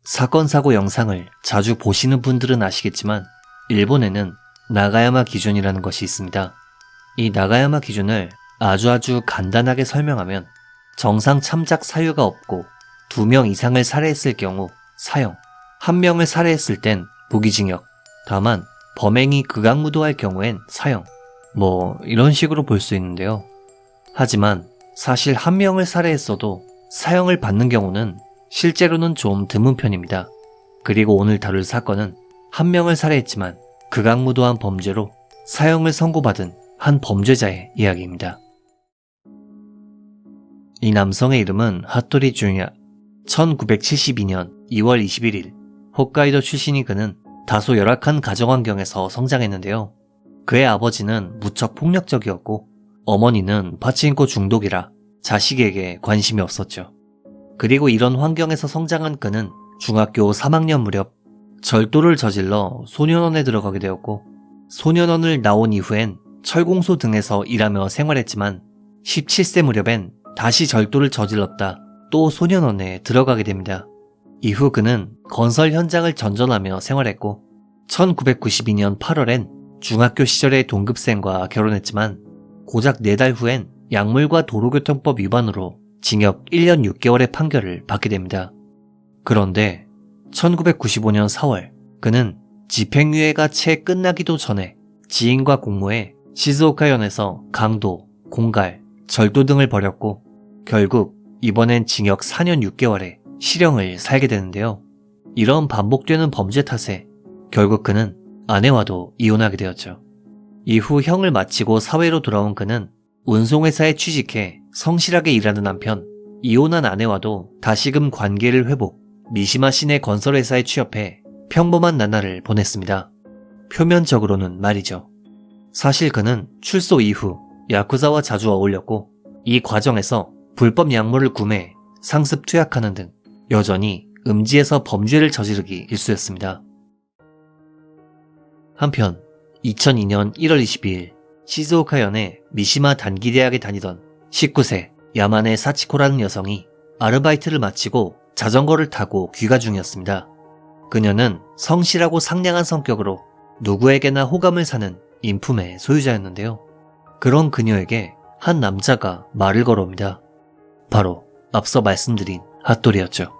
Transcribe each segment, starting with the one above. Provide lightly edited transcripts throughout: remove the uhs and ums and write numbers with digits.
사건 사고 영상을 자주 보시는 분들은 아시겠지만 일본에는 나가야마 기준이라는 것이 있습니다. 이 나가야마 기준을 아주 간단하게 설명하면 정상 참작 사유가 없고 2명 이상을 살해했을 경우 사형, 1명을 살해했을 땐 무기징역, 다만 범행이 극악무도할 경우엔 사형, 이런 식으로 볼 수 있는데요. 하지만 사실 1명을 살해했어도 사형을 받는 경우는 실제로는 좀 드문 편입니다. 그리고 오늘 다룰 사건은 1명을 살해했지만 극악무도한 범죄로 사형을 선고받은 한 범죄자의 이야기입니다. 이 남성의 이름은 하토리 준야. 1972년 2월 21일 홋카이도 출신인 그는 다소 열악한 가정환경에서 성장했는데요. 그의 아버지는 무척 폭력적이었고 어머니는 파치인코 중독이라 자식에게 관심이 없었죠. 그리고 이런 환경에서 성장한 그는 중학교 3학년 무렵 절도를 저질러 소년원에 들어가게 되었고 소년원을 나온 이후엔 철공소 등에서 일하며 생활했지만 17세 무렵엔 다시 절도를 저질렀다 또 소년원에 들어가게 됩니다. 이후 그는 건설 현장을 전전하며 생활했고 1992년 8월엔 중학교 시절의 동급생과 결혼했지만 고작 4달 후엔 약물과 도로교통법 위반으로 징역 1년 6개월의 판결을 받게 됩니다. 그런데 1995년 4월 그는 집행유예가 채 끝나기도 전에 지인과 공모해 시즈오카현에서 강도, 공갈, 절도 등을 벌였고 결국 이번엔 징역 4년 6개월에 실형을 살게 되는데요. 이런 반복되는 범죄 탓에 결국 그는 아내와도 이혼하게 되었죠. 이후 형을 마치고 사회로 돌아온 그는 운송회사에 취직해 성실하게 일하는 한편 이혼한 아내와도 다시금 관계를 회복, 미시마 시내 건설회사에 취업해 평범한 나날을 보냈습니다. 표면적으로는 말이죠. 사실 그는 출소 이후 야쿠자와 자주 어울렸고 이 과정에서 불법 약물을 구매, 상습 투약하는 등 여전히 음지에서 범죄를 저지르기 일쑤였습니다. 한편 2002년 1월 22일 시즈오카현의 미시마 단기대학에 다니던 19세 야마네 사치코라는 여성이 아르바이트를 마치고 자전거를 타고 귀가 중이었습니다. 그녀는 성실하고 상냥한 성격으로 누구에게나 호감을 사는 인품의 소유자였는데요. 그런 그녀에게 한 남자가 말을 걸어옵니다. 바로 앞서 말씀드린 핫토리였죠.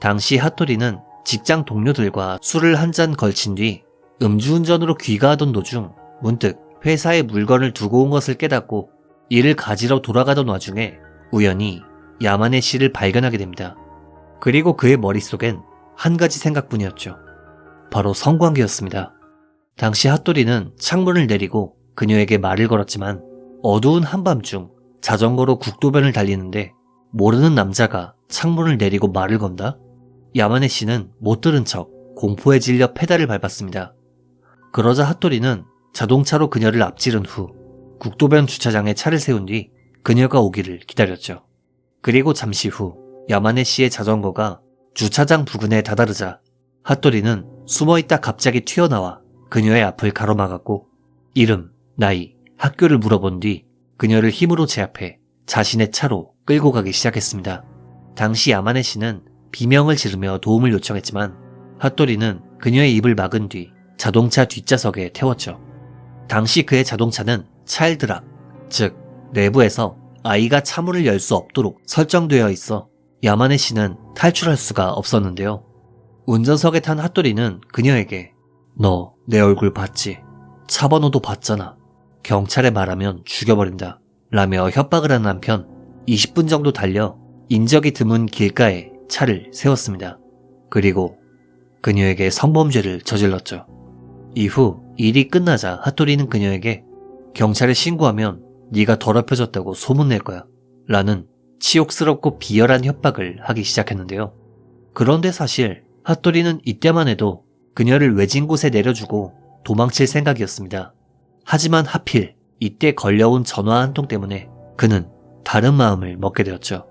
당시 핫토리는 직장 동료들과 술을 한 잔 걸친 뒤 음주운전으로 귀가하던 도중 문득 회사에 물건을 두고 온 것을 깨닫고 이를 가지러 돌아가던 와중에 우연히 야마네 씨를 발견하게 됩니다. 그리고 그의 머릿속엔 한 가지 생각뿐이었죠. 바로 성관계였습니다. 당시 핫토리는 창문을 내리고 그녀에게 말을 걸었지만 어두운 한밤중 자전거로 국도변을 달리는데 모르는 남자가 창문을 내리고 말을 건다? 야마네 씨는 못 들은 척 공포에 질려 페달을 밟았습니다. 그러자 핫토리는 자동차로 그녀를 앞지른 후 국도변 주차장에 차를 세운 뒤 그녀가 오기를 기다렸죠. 그리고 잠시 후 야마네 씨의 자전거가 주차장 부근에 다다르자 핫토리는 숨어있다 갑자기 튀어나와 그녀의 앞을 가로막았고 이름, 나이, 학교를 물어본 뒤 그녀를 힘으로 제압해 자신의 차로 끌고 가기 시작했습니다. 당시 야마네 씨는 비명을 지르며 도움을 요청했지만 핫토리는 그녀의 입을 막은 뒤 자동차 뒷좌석에 태웠죠. 당시 그의 자동차는 차일드락, 즉 내부에서 아이가 차문을 열 수 없도록 설정되어 있어 야마네 씨는 탈출할 수가 없었는데요. 운전석에 탄 핫토리는 그녀에게 너 내 얼굴 봤지? 차 번호도 봤잖아. 경찰에 말하면 죽여버린다. 라며 협박을 한 한편 20분 정도 달려 인적이 드문 길가에 차를 세웠습니다. 그리고 그녀에게 성범죄를 저질렀죠. 이후 일이 끝나자 핫토리는 그녀에게 경찰에 신고하면 네가 더럽혀졌다고 소문낼 거야 라는 치욕스럽고 비열한 협박을 하기 시작했는데요. 그런데 사실 핫토리는 이때만 해도 그녀를 외진 곳에 내려주고 도망칠 생각이었습니다. 하지만 하필 이때 걸려온 전화 한 통 때문에 그는 다른 마음을 먹게 되었죠.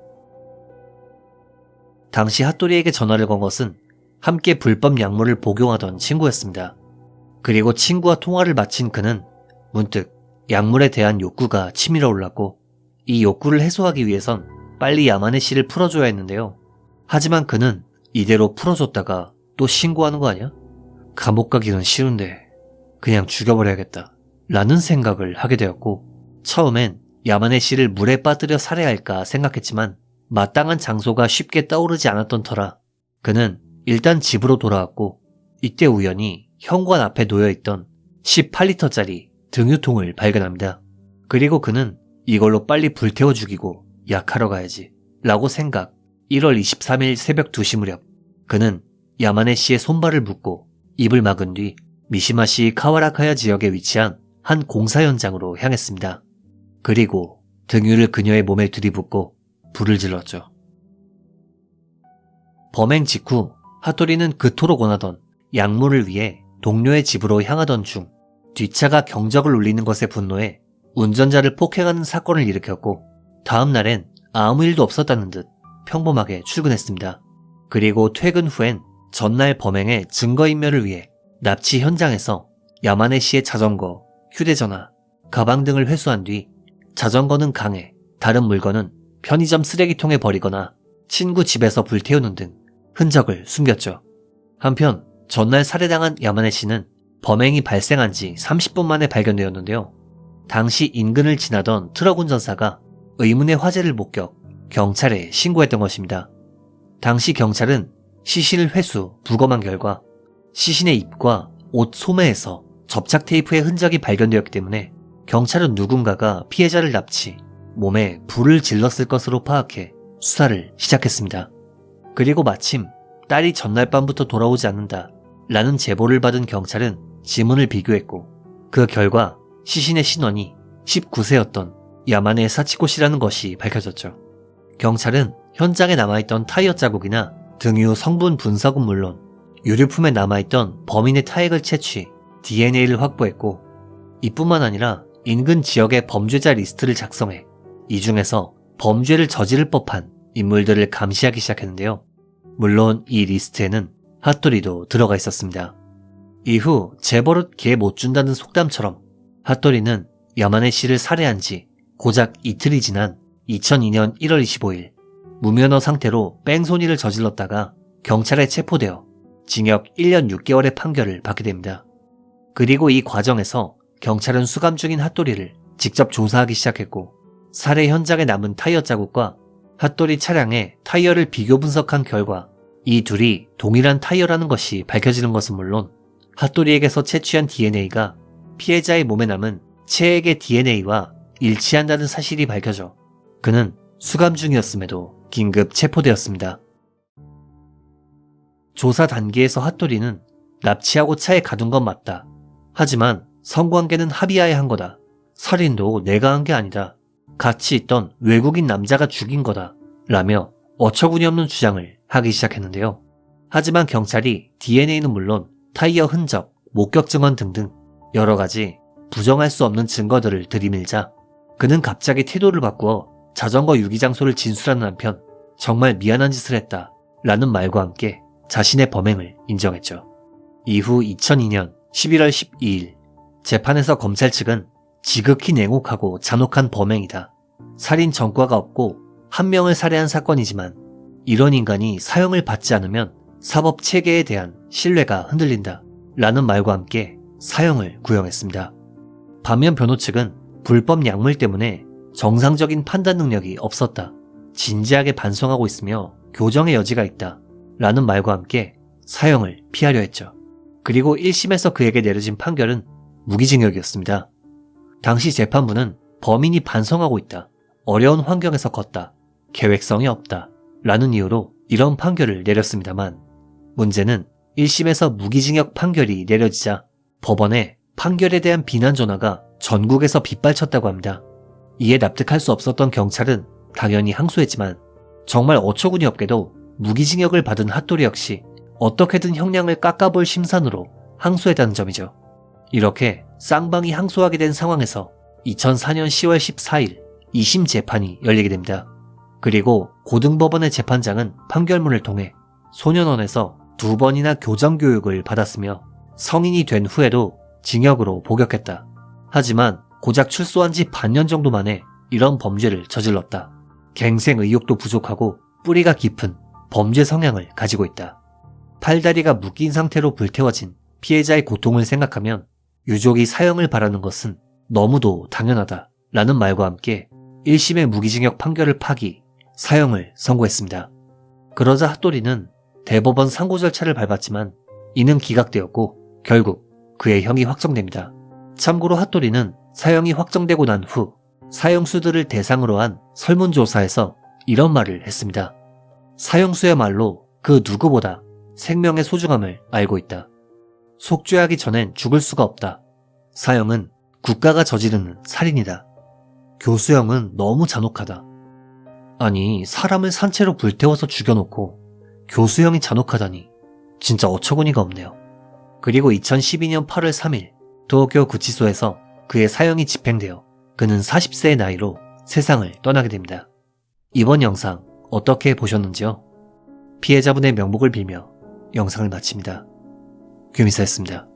당시 핫토리에게 전화를 건 것은 함께 불법 약물을 복용하던 친구였습니다. 그리고 친구와 통화를 마친 그는 문득 약물에 대한 욕구가 치밀어 올랐고 이 욕구를 해소하기 위해선 빨리 야마네 씨를 풀어줘야 했는데요. 하지만 그는 이대로 풀어줬다가 또 신고하는 거 아니야? 감옥 가기는 싫은데 그냥 죽여버려야겠다 라는 생각을 하게 되었고, 처음엔 야마네 씨를 물에 빠뜨려 살해할까 생각했지만 마땅한 장소가 쉽게 떠오르지 않았던 터라 그는 일단 집으로 돌아왔고, 이때 우연히 현관 앞에 놓여있던 18리터짜리 등유통을 발견합니다. 그리고 그는 이걸로 빨리 불태워 죽이고 약하러 가야지 라고 생각. 1월 23일 새벽 2시 무렵 그는 야마네 씨의 손발을 묶고 입을 막은 뒤 미시마시 카와라카야 지역에 위치한 한 공사 현장으로 향했습니다. 그리고 등유를 그녀의 몸에 들이붓고 불을 질렀죠. 범행 직후 하토리는 그토록 원하던 약물을 위해 동료의 집으로 향하던 중 뒷차가 경적을 울리는 것에 분노해 운전자를 폭행하는 사건을 일으켰고, 다음 날엔 아무 일도 없었다는 듯 평범하게 출근했습니다. 그리고 퇴근 후엔 전날 범행의 증거인멸을 위해 납치 현장에서 야마네 씨의 자전거, 휴대전화, 가방 등을 회수한 뒤 자전거는 강에, 다른 물건은 편의점 쓰레기통에 버리거나 친구 집에서 불태우는 등 흔적을 숨겼죠. 한편 전날 살해당한 야마네 씨는 범행이 발생한 지 30분 만에 발견되었는데요. 당시 인근을 지나던 트럭 운전사가 의문의 화재를 목격, 경찰에 신고했던 것입니다. 당시 경찰은 시신을 회수, 부검한 결과 시신의 입과 옷 소매에서 접착 테이프의 흔적이 발견되었기 때문에 경찰은 누군가가 피해자를 납치, 몸에 불을 질렀을 것으로 파악해 수사를 시작했습니다. 그리고 마침 딸이 전날 밤부터 돌아오지 않는다 라는 제보를 받은 경찰은 지문을 비교했고, 그 결과 시신의 신원이 19세였던 야마네 사치코 씨라는 것이 밝혀졌죠. 경찰은 현장에 남아있던 타이어 자국이나 등유 성분 분석은 물론 유류품에 남아있던 범인의 타액을 채취, DNA를 확보했고, 이뿐만 아니라 인근 지역의 범죄자 리스트를 작성해 이 중에서 범죄를 저지를 법한 인물들을 감시하기 시작했는데요. 물론 이 리스트에는 핫도리도 들어가 있었습니다. 이후 재벌은 개 못 준다는 속담처럼 핫도리는 야마네 씨를 살해한 지 고작 이틀이 지난 2002년 1월 25일 무면허 상태로 뺑소니를 저질렀다가 경찰에 체포되어 징역 1년 6개월의 판결을 받게 됩니다. 그리고 이 과정에서 경찰은 수감 중인 핫도리를 직접 조사하기 시작했고, 살해 현장에 남은 타이어 자국과 핫도리 차량의 타이어를 비교 분석한 결과 이 둘이 동일한 타이어라는 것이 밝혀지는 것은 물론 핫도리에게서 채취한 DNA가 피해자의 몸에 남은 체액의 DNA와 일치한다는 사실이 밝혀져 그는 수감 중이었음에도 긴급 체포되었습니다. 조사 단계에서 핫도리는 납치하고 차에 가둔 건 맞다. 하지만 성관계는 합의하에 한 거다. 살인도 내가 한 게 아니다. 같이 있던 외국인 남자가 죽인 거다. 라며 어처구니 없는 주장을 하기 시작했는데요. 하지만 경찰이 DNA는 물론 타이어 흔적, 목격 증언 등등 여러 가지 부정할 수 없는 증거들을 들이밀자 그는 갑자기 태도를 바꾸어 자전거 유기장소를 진술하는 한편 정말 미안한 짓을 했다 라는 말과 함께 자신의 범행을 인정했죠. 이후 2002년 11월 12일 재판에서 검찰 측은 지극히 냉혹하고 잔혹한 범행이다. 살인 전과가 없고 한 명을 살해한 사건이지만 이런 인간이 사형을 받지 않으면 사법 체계에 대한 신뢰가 흔들린다 라는 말과 함께 사형을 구형했습니다. 반면 변호 측은 불법 약물 때문에 정상적인 판단 능력이 없었다. 진지하게 반성하고 있으며 교정의 여지가 있다 라는 말과 함께 사형을 피하려 했죠. 그리고 1심에서 그에게 내려진 판결은 무기징역이었습니다. 당시 재판부는 범인이 반성하고 있다, 어려운 환경에서 컸다, 계획성이 없다 라는 이유로 이런 판결을 내렸습니다만, 문제는 1심에서 무기징역 판결이 내려지자 법원에 판결에 대한 비난 전화가 전국에서 빗발쳤다고 합니다. 이에 납득할 수 없었던 경찰은 당연히 항소했지만 정말 어처구니 없게도 무기징역을 받은 핫도리 역시 어떻게든 형량을 깎아볼 심산으로 항소했다는 점이죠. 이렇게 쌍방이 항소하게 된 상황에서 2004년 10월 14일 2심 재판이 열리게 됩니다. 그리고 고등법원의 재판장은 판결문을 통해 소년원에서 2번이나 교정교육을 받았으며 성인이 된 후에도 징역으로 복역했다. 하지만 고작 출소한 지 반년 정도 만에 이런 범죄를 저질렀다. 갱생 의욕도 부족하고 뿌리가 깊은 범죄 성향을 가지고 있다. 팔다리가 묶인 상태로 불태워진 피해자의 고통을 생각하면 유족이 사형을 바라는 것은 너무도 당연하다 라는 말과 함께 1심의 무기징역 판결을 파기, 사형을 선고했습니다. 그러자 핫도리는 대법원 상고 절차를 밟았지만 이는 기각되었고 결국 그의 형이 확정됩니다. 참고로 핫도리는 사형이 확정되고 난 후 사형수들을 대상으로 한 설문조사에서 이런 말을 했습니다. 사형수야말로 그 누구보다 생명의 소중함을 알고 있다. 속죄하기 전엔 죽을 수가 없다. 사형은 국가가 저지르는 살인이다. 교수형은 너무 잔혹하다. 아니, 사람을 산채로 불태워서 죽여놓고 교수형이 잔혹하다니 진짜 어처구니가 없네요. 그리고 2012년 8월 3일 도쿄 구치소에서 그의 사형이 집행되어 그는 40세의 나이로 세상을 떠나게 됩니다. 이번 영상 어떻게 보셨는지요? 피해자분의 명복을 빌며 영상을 마칩니다. 규미사였습니다.